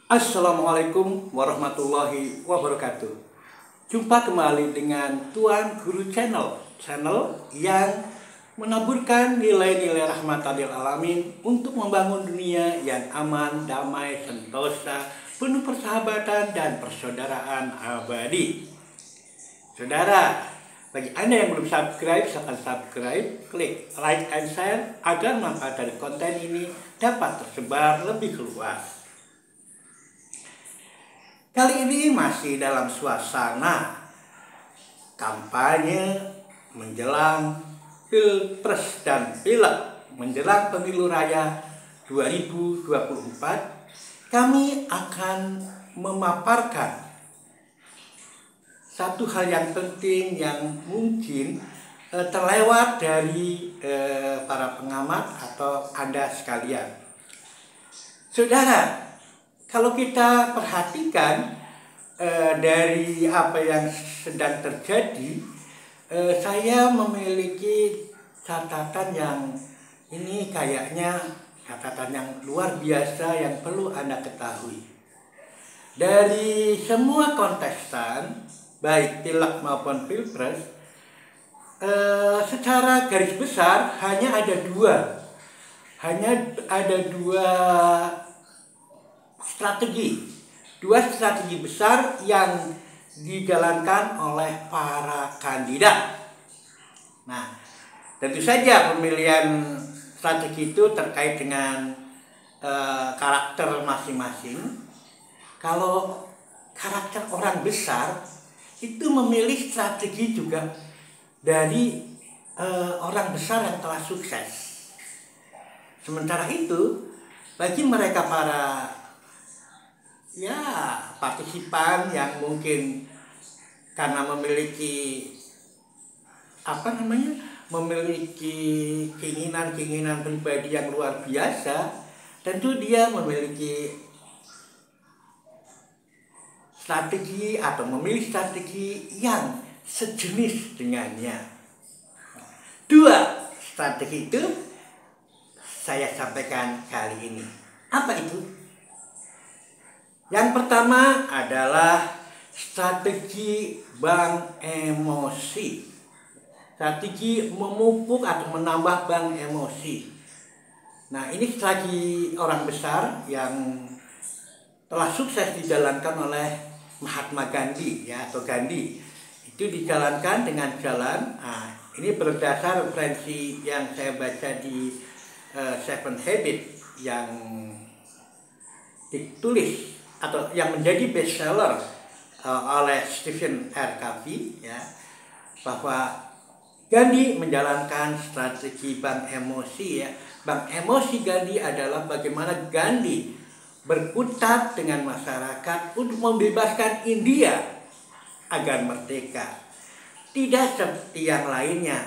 Assalamualaikum warahmatullahi wabarakatuh. Jumpa kembali dengan Tuan Guru Channel yang menaburkan nilai-nilai rahmatan lil alamin untuk membangun dunia yang aman, damai, sentosa, penuh persahabatan dan persaudaraan abadi. Saudara, bagi Anda yang belum subscribe, silakan subscribe, klik like and share agar manfaat dari konten ini dapat tersebar lebih luas. Kali ini masih dalam suasana kampanye menjelang Pilpres dan Pileg, menjelang Pemilu Raya 2024, kami akan memaparkan satu hal yang penting yang mungkin terlewat dari para pengamat atau Anda sekalian. Saudara, kalau kita perhatikan dari apa yang sedang terjadi, saya memiliki catatan yang ini kayaknya catatan yang luar biasa yang perlu Anda ketahui. Dari semua kontestan, baik pileg maupun pilpres, secara garis besar hanya ada dua strategi besar yang dijalankan oleh para kandidat. Nah, tentu saja pemilihan strategi itu terkait dengan karakter masing-masing. Kalau karakter orang besar itu memilih strategi juga dari orang besar yang telah sukses. Sementara itu, bagi mereka para partisipan yang mungkin karena memiliki keinginan pribadi yang luar biasa, tentu dia memiliki strategi atau memilih strategi yang sejenis dengannya. Dua strategi itu saya sampaikan kali ini. Apa itu? Yang pertama adalah strategi bank emosi. Strategi memupuk atau menambah bank emosi. Nah, ini strategi orang besar yang telah sukses dijalankan oleh Mahatma Gandhi atau Gandhi. Itu dijalankan dengan jalan, ini berdasar referensi yang saya baca di Seven Habits yang ditulis atau yang menjadi bestseller oleh Stephen R. Covey, bahwa Gandhi menjalankan strategi bank emosi. Bank emosi Gandhi adalah bagaimana Gandhi berkutat dengan masyarakat untuk membebaskan India agar merdeka. Tidak seperti yang lainnya,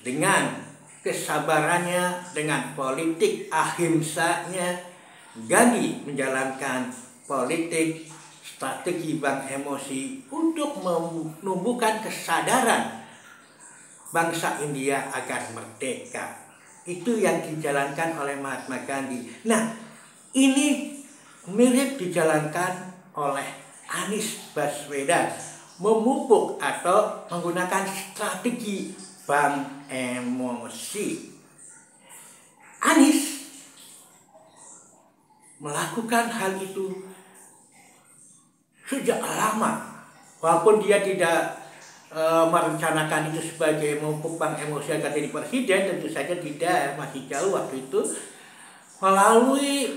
dengan kesabarannya, dengan politik ahimsanya, Gandhi menjalankan politik strategi bank emosi untuk menumbuhkan kesadaran bangsa India agar merdeka. Itu yang dijalankan oleh Mahatma Gandhi. Nah, ini mirip dijalankan oleh Anies Baswedan, memupuk atau menggunakan strategi bank emosi. Anies melakukan hal itu sejak lama, walaupun dia tidak merencanakan itu sebagai memupuk bank emosi agar jadi presiden, tentu saja tidak, masih jauh waktu itu. Melalui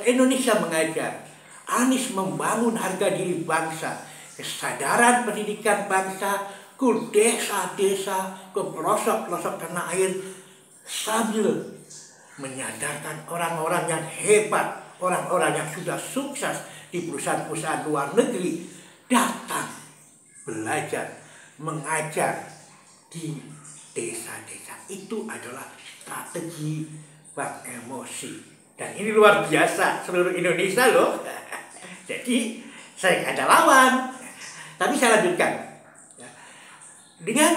Indonesia Mengajar, Anies membangun harga diri bangsa, kesadaran pendidikan bangsa, ke desa-desa, ke pelosok-pelosok tanah air, sambil menyadarkan orang-orang yang hebat, orang-orang yang sudah sukses di perusahaan-perusahaan luar negeri, datang belajar, mengajar di desa-desa. Itu adalah strategi bank emosi. Dan ini luar biasa, seluruh Indonesia loh. Jadi saya ada lawan. Tapi saya lanjutkan. Dengan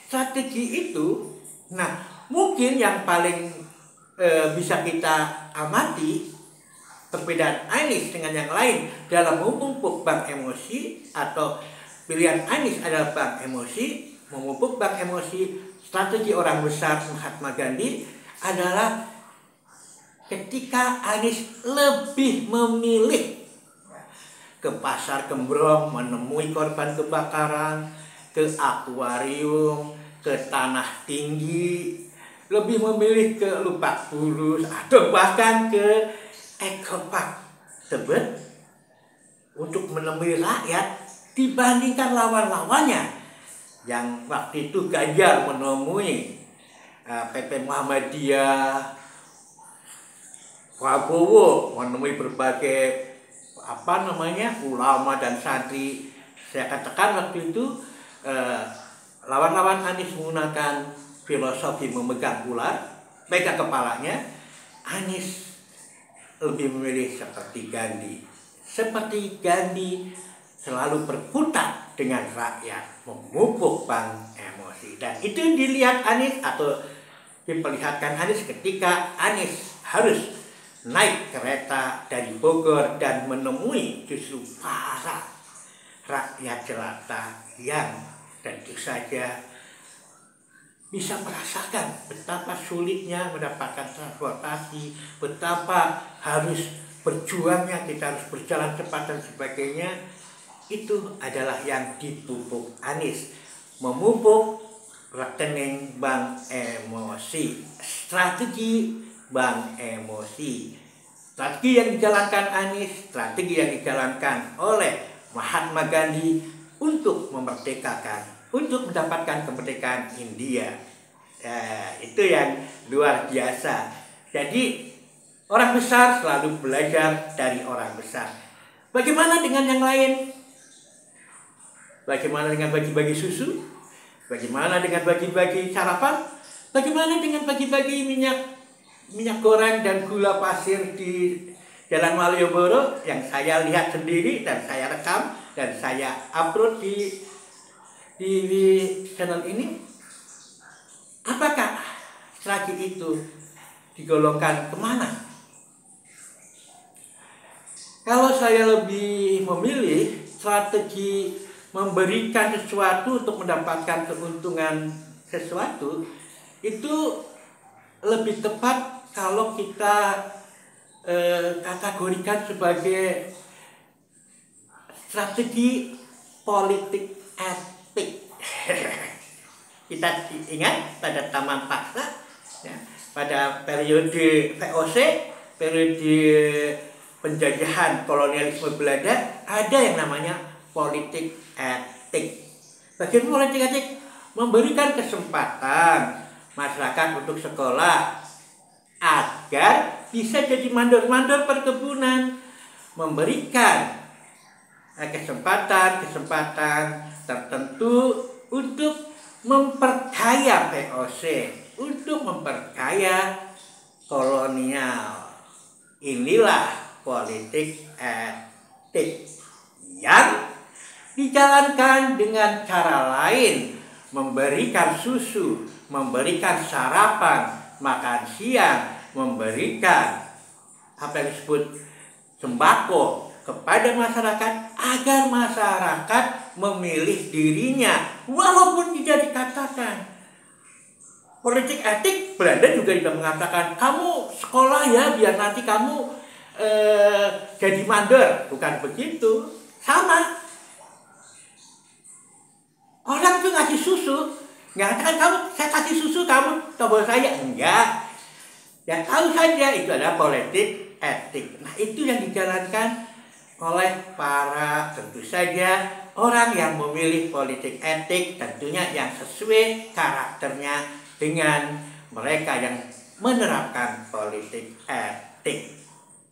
strategi itu, nah mungkin yang paling bisa kita amati perbedaan Anies dengan yang lain dalam memupuk bank emosi, atau pilihan Anies adalah bank emosi, memupuk bank emosi, strategi orang besar Mahatma Gandhi adalah ketika Anies lebih memilih ke pasar Gembrong menemui korban kebakaran, ke akuarium, ke tanah tinggi, lebih memilih ke Lebak Bulus, atau bahkan ke Eco Park Tebet untuk menemui rakyat dibandingkan lawan-lawannya yang waktu itu Ganjar menemui PP Muhammadiyah, Prabowo menemui berbagai ulama dan santri. Saya katakan waktu itu lawan-lawan Anies menggunakan filosofi memegang ular, pegang kepalanya. Anies lebih memilih seperti Gandhi. Seperti Gandhi selalu berkutat dengan rakyat, memupuk bank emosi. Dan itu dilihat Anies, atau diperlihatkan Anies ketika Anies harus naik kereta dari Bogor dan menemui justru para rakyat jelata yang tentu saja bisa merasakan betapa sulitnya mendapatkan transportasi, betapa harus berjuangnya, kita harus berjalan cepat dan sebagainya. Itu adalah yang dipupuk Anies, memupuk rekening bank emosi, strategi bank emosi, strategi yang dijalankan Anies, strategi yang dijalankan oleh Mahatma Gandhi untuk memerdekakan, untuk mendapatkan kemerdekaan India. Itu yang luar biasa. Jadi orang besar selalu belajar dari orang besar. Bagaimana dengan yang lain? Bagaimana dengan bagi-bagi susu? Bagaimana dengan bagi-bagi sarapan? Bagaimana dengan bagi-bagi minyak goreng dan gula pasir di Jalan Malioboro yang saya lihat sendiri dan saya rekam dan saya upload di channel ini? Apakah strategi itu digolongkan kemana? Kalau saya lebih memilih strategi memberikan sesuatu untuk mendapatkan keuntungan sesuatu, itu lebih tepat kalau kita kategorikan sebagai strategi politik etik. Kita ingat pada Taman Paksa, ya, pada periode VOC, periode penjajahan kolonialisme Belanda, ada yang namanya politik etik. Bagaimana politik etik? Memberikan kesempatan masyarakat untuk sekolah agar bisa jadi mandor-mandor perkebunan, memberikan kesempatan tertentu untuk memperkaya VOC, untuk memperkaya kolonial. Inilah politik etik yang dijalankan dengan cara lain, memberikan susu, memberikan sarapan, makan siang, memberikan apa yang disebut sembako kepada masyarakat agar masyarakat memilih dirinya, walaupun tidak dikatakan. Politik etik Belanda juga tidak mengatakan kamu sekolah ya biar nanti kamu jadi mandor, bukan begitu. Sama, orang tuh ngasih susu, nggak katakan kamu saya kasih susu kamu tombol saya, enggak. Ya tahu saja itu adalah politik etik. Nah itu yang dijalankan oleh para, tentu saja, orang yang memilih politik etik, tentunya yang sesuai karakternya dengan mereka yang menerapkan politik etik.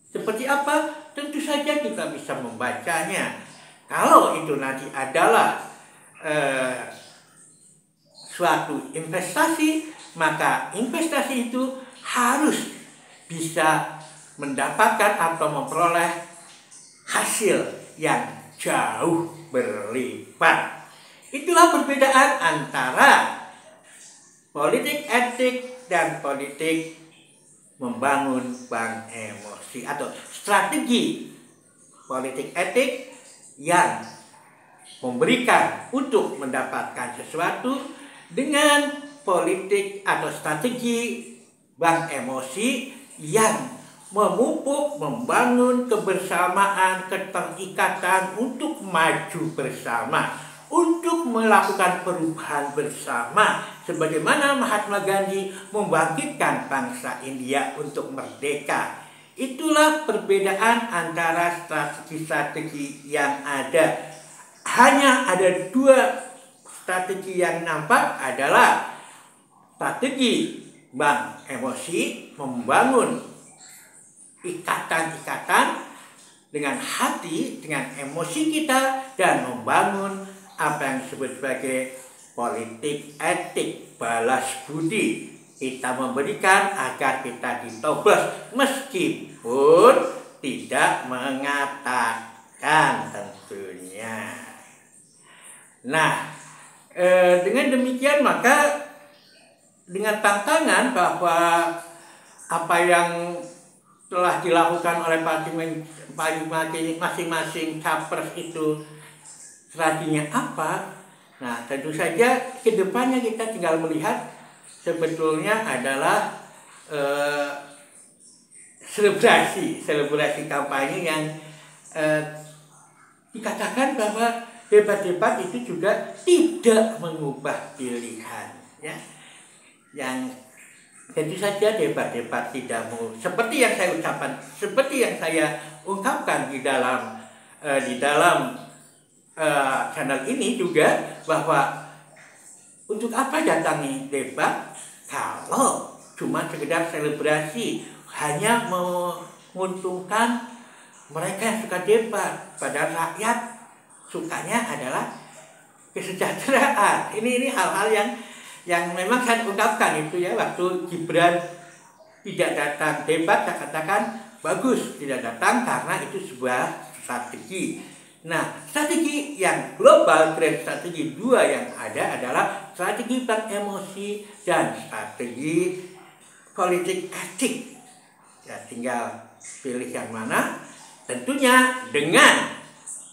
Seperti apa? Tentu saja kita bisa membacanya. Kalau itu nanti adalah suatu investasi, maka investasi itu harus bisa mendapatkan atau memperoleh hasil yang jauh berlipat. Itulah perbedaan antara politik etik dan politik membangun bank emosi atau strategi politik etik yang memberikan untuk mendapatkan sesuatu dengan politik atau strategi bank emosi yang memupuk, membangun kebersamaan, keterikatan untuk maju bersama, untuk melakukan perubahan bersama, sebagaimana Mahatma Gandhi membangkitkan bangsa India untuk merdeka. Itulah perbedaan antara strategi-strategi yang ada. Hanya ada dua strategi yang nampak adalah strategi bank emosi, membangun ikatan-ikatan dengan hati, dengan emosi kita, dan membangun apa yang disebut sebagai politik etik, balas budi. Kita memberikan agar kita ditobas meskipun tidak mengatakan tentunya. Nah, dengan demikian maka dengan tantangan bahwa apa yang telah dilakukan oleh masing-masing capres itu strateginya apa? Nah, tentu saja ke depannya kita tinggal melihat sebetulnya adalah selebrasi kampanye yang dikatakan bahwa debat-debat itu juga tidak mengubah pilihan, ya. Yang tentu saja debat-debat tidak seperti yang saya ucapkan, seperti yang saya ungkapkan di dalam channel ini juga, bahwa untuk apa datangi debat kalau cuma sekedar selebrasi, hanya menguntungkan mereka yang suka debat, padahal rakyat sukanya adalah kesejahteraan. Ini hal-hal yang memang saya ungkapkan itu, ya. Waktu Gibran tidak datang debat, saya katakan bagus tidak datang karena itu sebuah strategi. Nah, strategi yang global, grand strategi dua yang ada adalah strategi bank emosi dan strategi politik etik. Ya, tinggal pilih yang mana. Tentunya dengan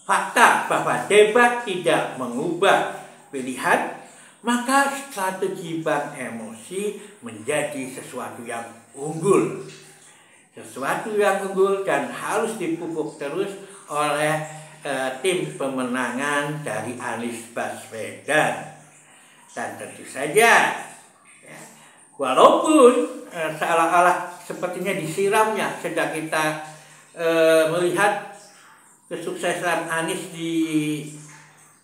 fakta bahwa debat tidak mengubah pilihan, maka strategi bank emosi menjadi sesuatu yang unggul. Sesuatu yang unggul dan harus dipupuk terus oleh tim pemenangan dari Anies Baswedan. Dan tentu saja, ya, walaupun seolah-olah sepertinya disiramnya, sedang kita melihat kesuksesan Anies di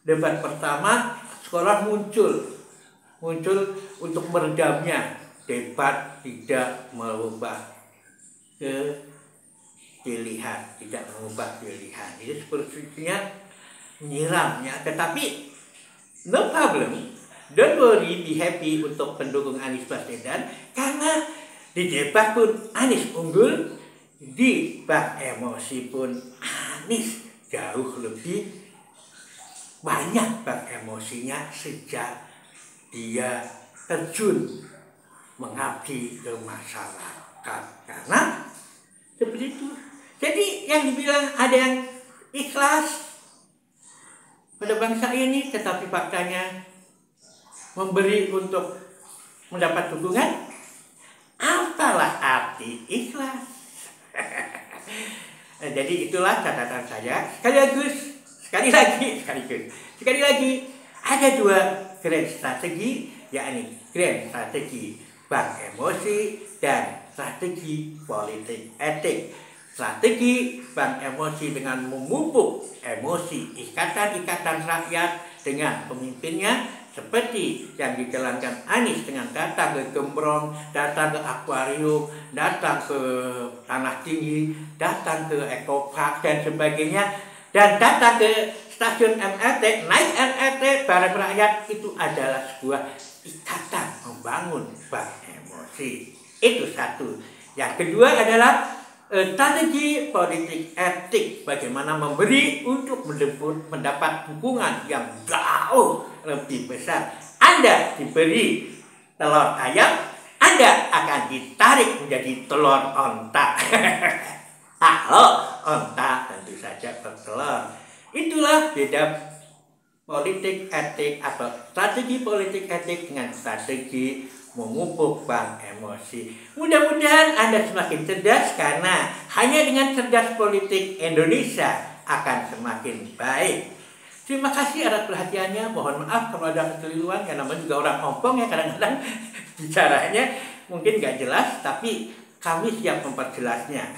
debat pertama, sekolah muncul untuk meredamnya. Debat tidak mengubah pilihan, tidak mengubah pilihan. Itu sepertinya menyiramnya. Tetapi no problem, don't worry, be happy untuk pendukung Anies Baswedan, karena di debat pun Anies unggul, di bank emosi pun Anies jauh lebih banyak bank emosinya sejak dia terjun mengabdi ke masyarakat. Karena seperti itu. Jadi yang dibilang ada yang ikhlas pada bangsa ini, tetapi faktanya memberi untuk mendapat dukungan, apalah arti ikhlas? Jadi itulah catatan saya. Sekali lagi ada dua grand strategi, yakni grand strategi bank emosi dan strategi politik etik. Strategi bank emosi dengan memupuk emosi, ikatan-ikatan rakyat dengan pemimpinnya, seperti yang dijalankan Anies dengan datang ke Gembrong, datang ke akuarium, datang ke Tanah Tinggi, datang ke Eco Park dan sebagainya, dan datang ke stasiun MRT, naik MRT bareng rakyat. Itu adalah sebuah ikatan membangun bank emosi. Itu satu. Yang kedua adalah strategi politik etik, bagaimana memberi untuk mendapat dukungan yang jauh lebih besar. Anda diberi telur ayam, Anda akan ditarik menjadi telur onta. Halo, onta tentu saja bertelur. Itulah beda politik etik atau strategi politik etik dengan strategi memupuk bank emosi. Mudah-mudahan Anda semakin cerdas, karena hanya dengan cerdas politik Indonesia akan semakin baik. Terima kasih atas perhatiannya. Mohon maaf kalau ada kekeliruan, karena namanya juga orang ompong ya, kadang-kadang bicaranya mungkin nggak jelas, tapi kami siap memperjelasnya.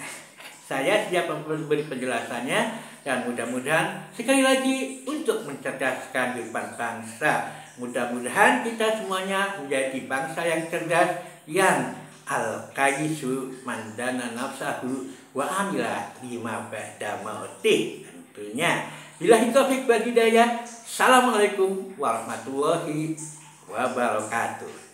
Saya siap memberi penjelasannya, dan mudah-mudahan sekali lagi untuk mencerdaskan kehidupan bangsa. Mudah-mudahan kita semuanya menjadi bangsa yang cerdas, yang al-qayisu mandana nafsahu wa amila lima ba'da mautih. Tentunya billahi taufiq wal hidayah. Assalamualaikum warahmatullahi wabarakatuh.